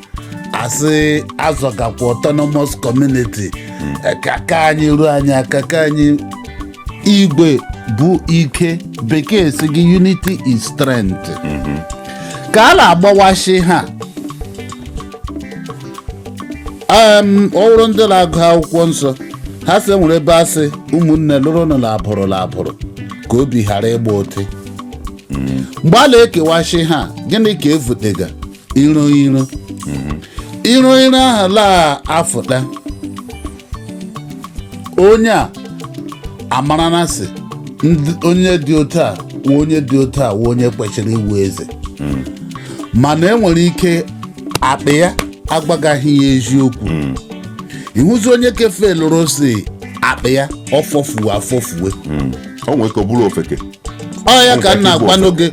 asị azọgakwa autonomous community kaka anyị ruo anyị akaka anyị. Igwe bụ ike, bekee si gị unity is strength. Ka a na-agbawashi ha ọ bụrụ ndị na-agụ akwụkwọ nsọ ha sị nwere ebe asị ụmụnne lụrụ nọ labụrụ ka obi ghara ịgba ote. Mgbe a na-ekewashi ha gịnị ka evutega iro ahụ laa afụta onye a amara na sị onye dị otu a onye dị otu a onye kwesịrị iwu eze. Mana enwere ike akpa ya agbagaghị ya eziokwu. Ịhụzi onye kefe lụrụ si akpa ya afọfuwe. O nwere ka ọ bụrụ ofeke. Ọ ya ka nna agwa n'oge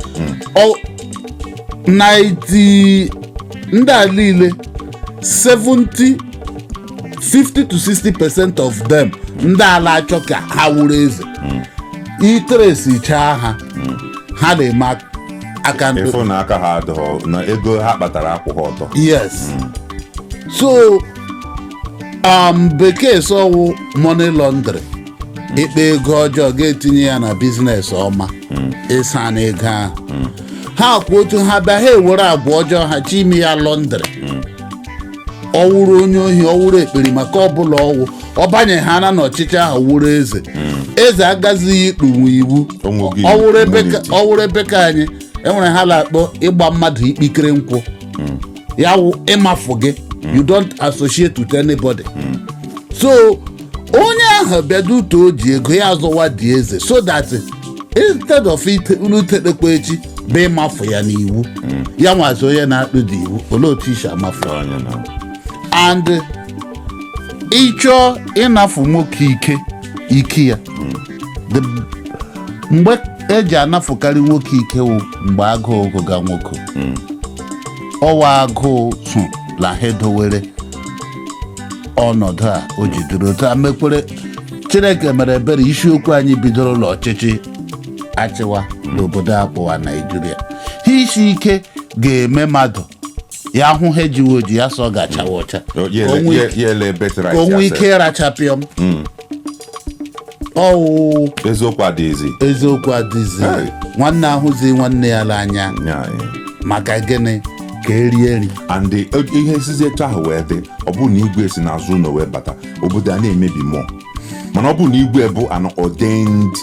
90 ndị a niile 50 to 60% of them ndị ala achọ ka ha wuru eze. Itresi chaa ha na-eme aka ndụ. Ifo na aka ha adịghọ na ego ha kpatara akwụghị ọtọ. Yes. So bekee sọwụ money laundry. Ikpe ego ọjọọ ga-etinye ya na biznes ọma ịsa na ego ahụ. Ha kwụ otu ha bịa ha ewere agwa ọjọọ ha chi ime ya laundry. Ọ wụrụ onye ohi, ọ wụrụ ekperi maka ọbụla ọwụ ọ banye ha na n'ọchịchị ahụ wụrụ eze. Eze agazighị ikpunwe iwu. Ọ wụrụ ebe ka anyị enwere ha na-akpọ ịgba mmadụ ikpikere nkwụ ya wụ ịmafụ gị. You don't associate with anybody. So onye ahụ bịado uto o ji ego ya azọwa dị eze so that instead of unutekpekwa echi bụ ịmafụ ya n'iwu ya nwazi onye na-akpụ dị iwu olee otu isi amafụ. And ịchọọ ịnafụ nwoke ike ya mgbe eji anafụkarị nwoke ike wụ mgbe agụụ gụga nwoke. Ọwa agụụ la ha edowere ọnọdụ a o jidere otu a mekwere Chineke mere ebere isiokwu anyị bidoro n'ọchịchị achịwa n'obodo akpụwa Naijiria. Isi ike ga-eme mmadụ ya hụ ha ejiwe oji ya sọ gachawa ọcha onwe ike ịrachapịọm. ọwụ eziokwu adịghịzi nwanne ahụzi nwanne ya n'anya maka gịnị ka erie nri and ihe esizi etu ahụ wee dị ọ bụrụ na igwe si n'azụ ụlọ wee bata obodo a na-emebi mmụọ mana ọ bụrụ na igwe bụ an ordained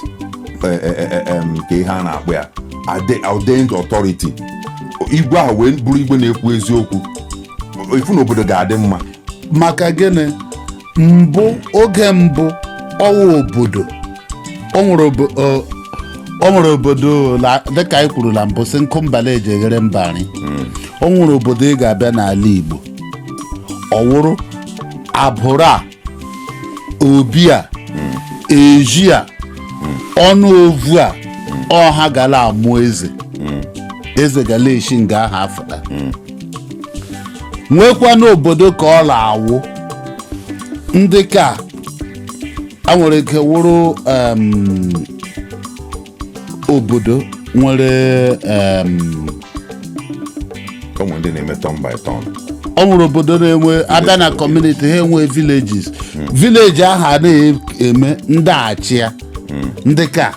ka ihe a na-akpọ ya ordained authority igwe ahụ wee bụrụ igwe na-ekwu eziokwu ifu na obodo ga-adị mma maka gịnị oge mbụ ọwụ obodo o nwere obodo dịka anyị kwuru na mbụ si nkụ mbala eji eghere mba nri o nwere obodo ị ga-abịa n'ala Igbo ọwụrụ abụrụ a obi a eji a ọnụ ovu a ọha gala amụ eze gala eshi nga aha afụta nwekwa n'obodo ka ọ na-awụ ndị ka a nwere ike wụrụ obodo nwere ndị na-eme turn by turn. Ọ nwere obodo na-enwe abịa na community ha enwe villages village ahụ a na-eme ndị achị ya ndị ka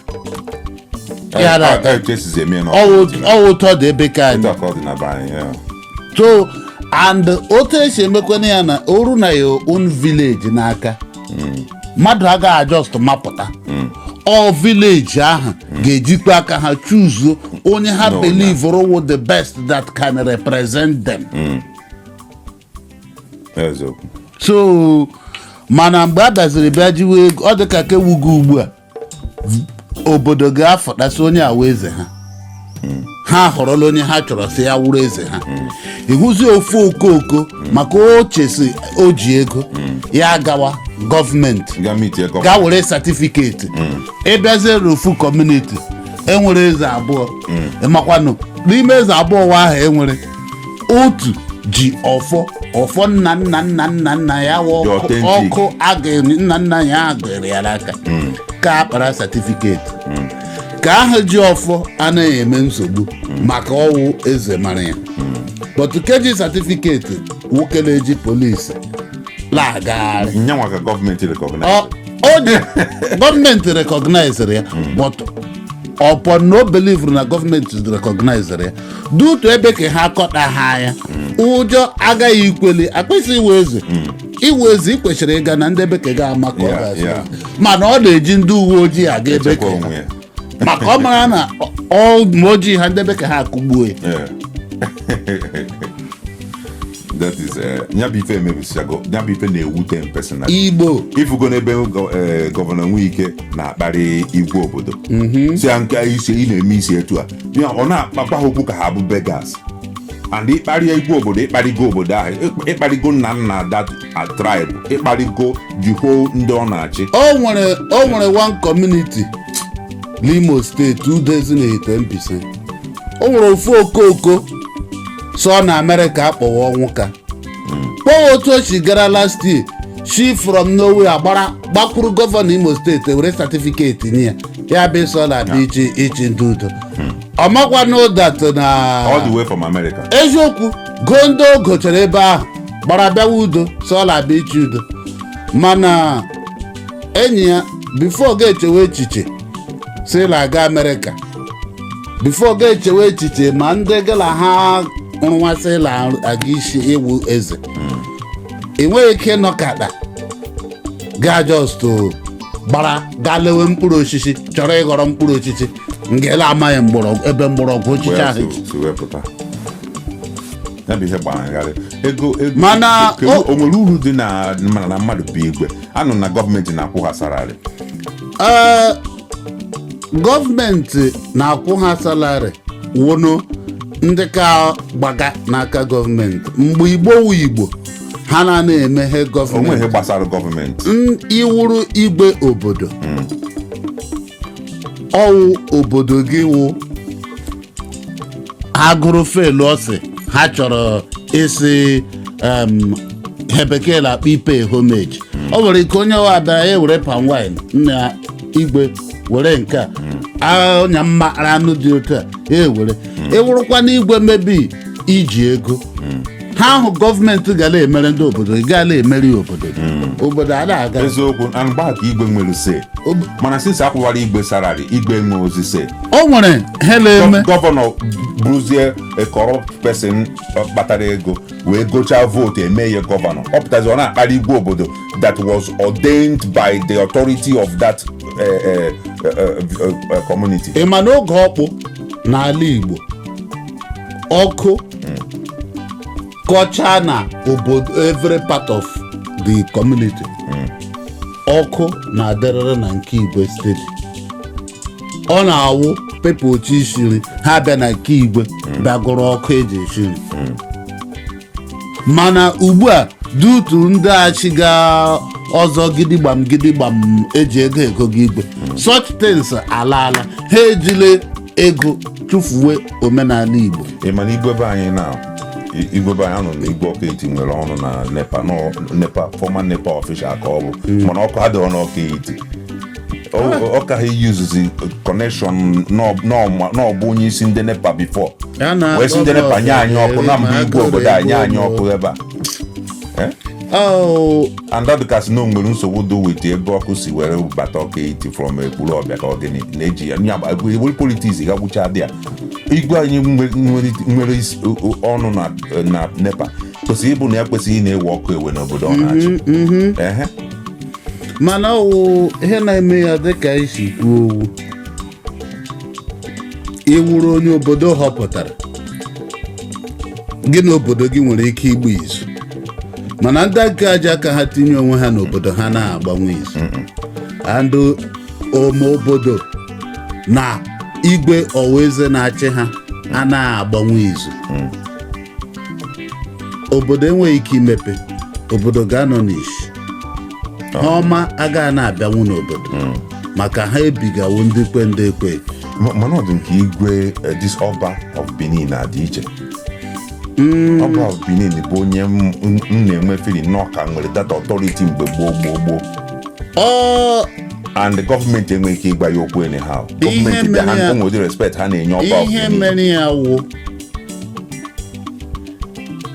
ọwụ ụtọ dị ebe ka anyị so and otu esi emekwana ya na oru na your own village n'aka mmadụ agaghị just mapụta all village ahụ ga-ejikwa aka ha choose onye ha believe wụ the best that can represent them. So mana mgbe a bịaziri bịa jiwe ego ọ dị ka ka ewugo ugbu a obodo ga-afọtasị onye awa eze ha họrọla onye ha chọrọ si ya wụrụ eze ha ịhụzi ofu okoko maka o chesi o ji ego ya gawa gọọmenti ga were satifiketi ịbịazie ofu kọmuniti enwere eze abụọ makwanụ n'ime eze abụọ ahụ enwere otu ji ọfọ nna ya ọkụ nna ya gịrị ya n'aka ka akpara satifiketi ka ahụ ji ọfọ anaghị eme nsogbu maka ọwụ eze mara ya but keji satifiketi nwoke na-eji polisi lagharị gọọmenti recognizere ya but upon no believer na gọọmenti recognizere ya dutu ebe ka ha kọta ha ya ụjọ agaghị ikweli akpịsị iwe eze ikwesịrị ịga na ndị bekee ga-ama ka ọ ga-asị mana ọ na-eji ndị uwe ojii aga ebe ka maka ọ mara na ma ojii ha ndị bekee ha akụgbuo ya that is nyabife emebisiago nyabife na-ewute mpesona igbo ifugo n'ebe gọvanọ Nwike na-akparị igwe obodo si ya nke isi ị na-eme isi etu a ọ na-akpakwa ha okwu ka ha bụ beggars and ịkparịa igwe obodo ịkparịgo obodo ahụ ịkparịgo nna that tribe ịkparịgo jiho ndị ọ na-achị o nwere one community n'Imo steeti udezinaeto Mbaise o nwere ofu okoko so na America akpọwa ọnwụ ka kpọwa otu o si gara last year she from nowhere gbakwuru gọvanọ Imo steeti were satifiketi nye ya bụ so na dị ichi ndị udo ọmakwa that na all the way from America eziokwu gondo gochara ebe ahụ gbara bịawa udo so na bụ ichi udo mana enyi ya before ga-echewe echiche si na aga America before ga-echewe echiche ma ndị gala ha nrụnwasị la aga isi iwu eze enweghị ike nọkata ga just gbara gaa lewe mkpụrụ osisi chọrọ ịghọrọ mkpụrụ osisi ngela amaghị ebe mgbọrọgwụ osisi ahụ mana o nwere uru dị na mmadụ bụ igwe anụ na gọọmenti na-akwụ ha salari gọọmenti na-akwụ ha salari wụnụ ndị ka gbaga n'aka gọọmenti mgbe igbo wu igbo ha na-emeghe gọọmenti onwe gbasara gọọmenti iwuru igwe obodo ọwụ obodo gị wụ ha gụrụ felu ọsị ha chọrọ isi hebekee na akpa ipe homage ọ nwere ike onye wa abịa ya were palm wine nna igwe were nke a ọnya mmara anụ dị otu a ewere ewurukwa n'igwe mebi iji ego ha ahụ gọọmenti gara emere ndị obodo gara emeri obodo a na-aga eziokwu na mgbe ka igwe nwere se mana since akwụwara igwe salary igwe nwe ozi se o nwere hele gọvanọ bụrụzie a corrupt person kpatara ego wee gochaa vootu eme ihe gọvanọ ọ pụtazi ọ na-akpara igwe obodo that was ordained by the authority of that community. ị ma n'oge ọkpụ n'ala Igbo ọkụ kọchaa na obodo every part of the community ọkụ na-adịrịrị na nke Igwe steeti ọ na-awụ pepe otu ishiri ha bịa na nke Igwe bịagoro ọkụ eji eshiri mana ugbu a dutu ndị achịga ọzọ gidigbam eji ego gị igwe such things alaala ha ejile ego tụfuwe omenala Igbo. mana igwe be anyị na igwe be anyị nọ na igwe ọkụ eti nwere ọnụ na nepa former nepa official ka ọ bụ mana ọkụ adịghị n'ọkụ eti ọka ha yuzuzi connection n'ọbụ onye isi ndị nepa before wee si ndị nepa nye anyị ọkụ na mba igwe obodo anyị nye anyị ọkụ ebe a and that kasi na nwere nsogbu do wit ebe ọkụ si were bata ọkụ eti from ekpuru ọbịa ka ọ gịnị na-eji ya nya politiks ga gwụcha dị ya igwe anyị nwere ọnụ na nepa kwesịrị ịbụ na ya kwesịrị na-ewe ọkụ ewe n'obodo ọ na-achị mana ihe na-eme ya dịka isi kwuo owu iwuru onye obodo họpụtara gị na obodo gị nwere ike igbu izu mana ndị aka aja aka ha tinye onwe ha n'obodo ha na-agbanwe izu andụ ome obodo na igwe ọwaeze na-achị ha a na-agbanwe izu obodo enweghị ike imepe obodo ga-anọ n'isi ha ọma agaghị na-abịanwu n'obodo maka ha ebigawo ndị kwe ndị ekwe mana ọ dị nke igwe this Ọba of Benin na-adị iche Ọba of Benin bụ onye m na-enwe fili n'ọka nwere data authority mgbe gboo and the gọọmenti enweghị ike ịgba ya okwu anyhow gọọmenti dị ha nwere respect ha na-enye Ọba of Benin. ihe mere ya wụ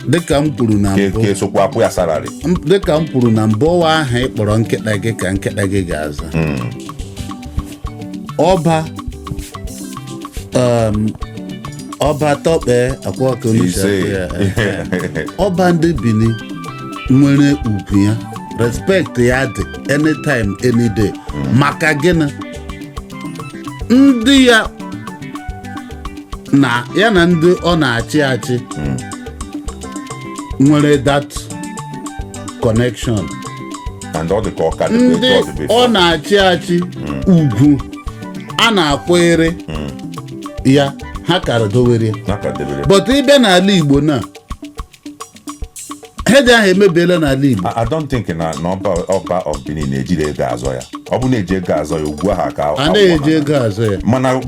dịka m kwuru na mbụ kesokwa apụ ya salary dịka m kwuru na mbụ ọwa ahụ ị kpọrọ nkịta gị ka nkịta gị ga-aza ọba tọkpe akwaka ọba ndị Benin nwere ugwu ya respect ya dị anytime any day maka gịnị ndị ya na ndị ọ na-achị achị nwere that connection and ọ dị ka ọka ndị ọ na-achị achị ugwu a na-akwere ya ha kara dowere but ịbịa n'ala Igbo na hedi ahụ emebiela n'ala Igbo. I don't think na Ọba of Benin na-ejiri ego azọ ya ọ bụ na-eji ego azọ ya ugwu ahụ ka a na-eji ego azọ ya mana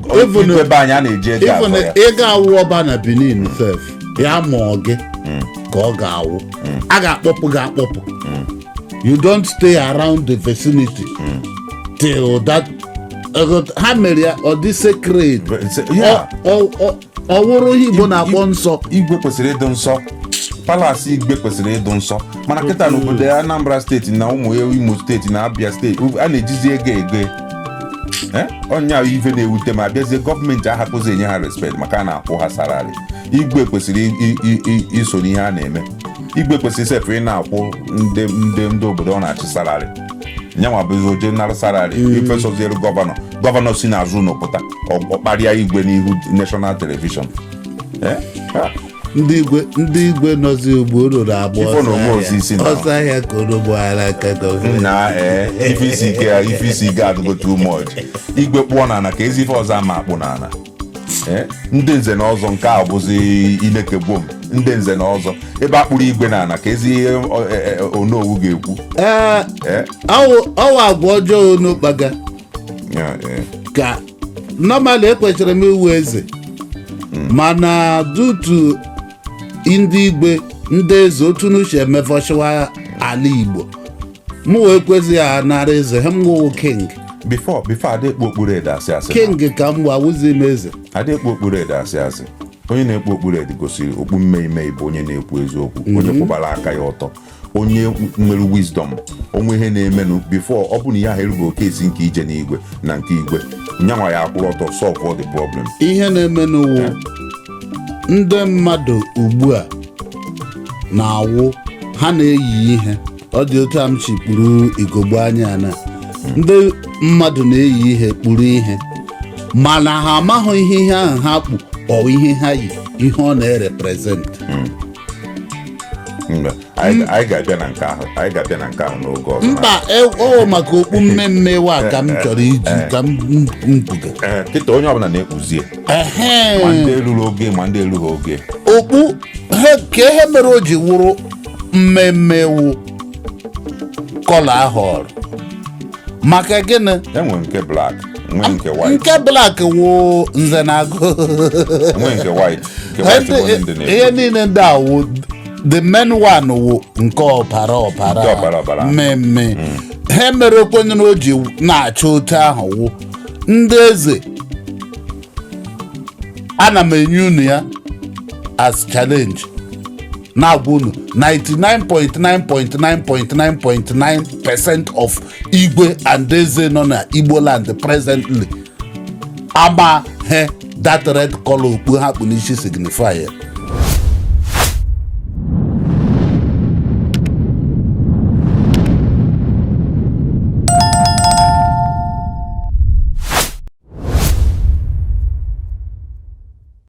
ebe anyị a na-eji ego azọ ya ego awụ ọba na Benin sef ya mụọ gị ka ọ ga-awụ a ga-akpọpụ gị akpọpụ you don't stay around the vicinity till that ha mere ya ọ dị sacred ọ wụrụ ihe Igbo na-akpọ nsọ igwe kwesịrị ịdị nsọ palasi igwe kwesịrị ịdị nsọ mana kịta n'obodo Anambra steeti na ụmụ Imo steeti na Abia steeti a na-ejizi ego ọnya ife na-ewute ma abịazie gọọmenti ahapụzi enye ha respect maka a na-akwụ ha salari igwe kwesịrị iso n'ihe a na-eme igwe kwesịrị sefụ ị na-akwụ ndị obodo ọ na-achị salari nyanwa bụzi oje nara salari ifesoziere gọvanọ si n'azụ n'ụpụta ọkparịa igwe n'ihu national television ndị igwe nọzi ugbo ruru agba ọsọ ahịa ka orogboghara aka na ife isi ike adịgo too much igwe kpụọ n'ala ka ezi ife ọzọ ama akpụ n'ala ndị nze na ọzọ nke a bụzi ineke gbom ndị nze na ọzọ ebe akpụrụ igwe n'ala ka ezi ihe onowu ga-ekwu ọwa agwa ọjọọ n'okpaga ka normally ekwesịrị m iwu eze mana dutu ndị igwe ndị eze otu n'uche emefọchiwa ala Igbo mụ wee kwezi ya nara eze ha mụwụ king before adekpo okpuru ede asị king ka m awụzi m eze adekpo okpuru ede asị onye na-ekpu okpu red gosiri okpu mmemme bụ onye na-ekwu eziokwu, onye kwụbara aka ya ọtọ, onye nwere wisdom, onwe ihe na-emenụ before ọ bụ na ihe ahụ erugo oke esi nke ije n'igwe na nke igwe nyanwa ya akwụrụ ọtọ solve all the problem. ihe na-emenụ ndị mmadụ ugbu a na-awụ ha na-eyi ihe ọ dị otu a m chi kpuru igogbo anya na ndị mmadụ na-eyi ihe kpuru ihe mana ha amaghị ihe ahụ ha kpu ọ ihe ha yi ihe ọ na-erepresent. anyị ga-abịa na nke ahụ n'oge ọzọ. mba o maka okpu mmemme wa ka m chọrọ iji ka m mbuga kịta onye ọbụla na-ekpuzie ma ndị eruru oge ma ndị erughị oge okpu ka ihe mere o ji wụrụ mmemme wụ kọla ahọrọ maka gịnị enwe nke black nwee nke white nke black wụ nze na agụ nwee nke white ihe niile ndị a wụ the main one wụ nke ọbara mmemme ha mere okwenye na o ji na-achọ otu ahụ wụ ndị eze ana m enye unu ya as challenge na-agwa unu 99.9.9.9.9% of igwe and eze nọ na Igbo land presently ama he that red color okpu ha kpu n'isi signify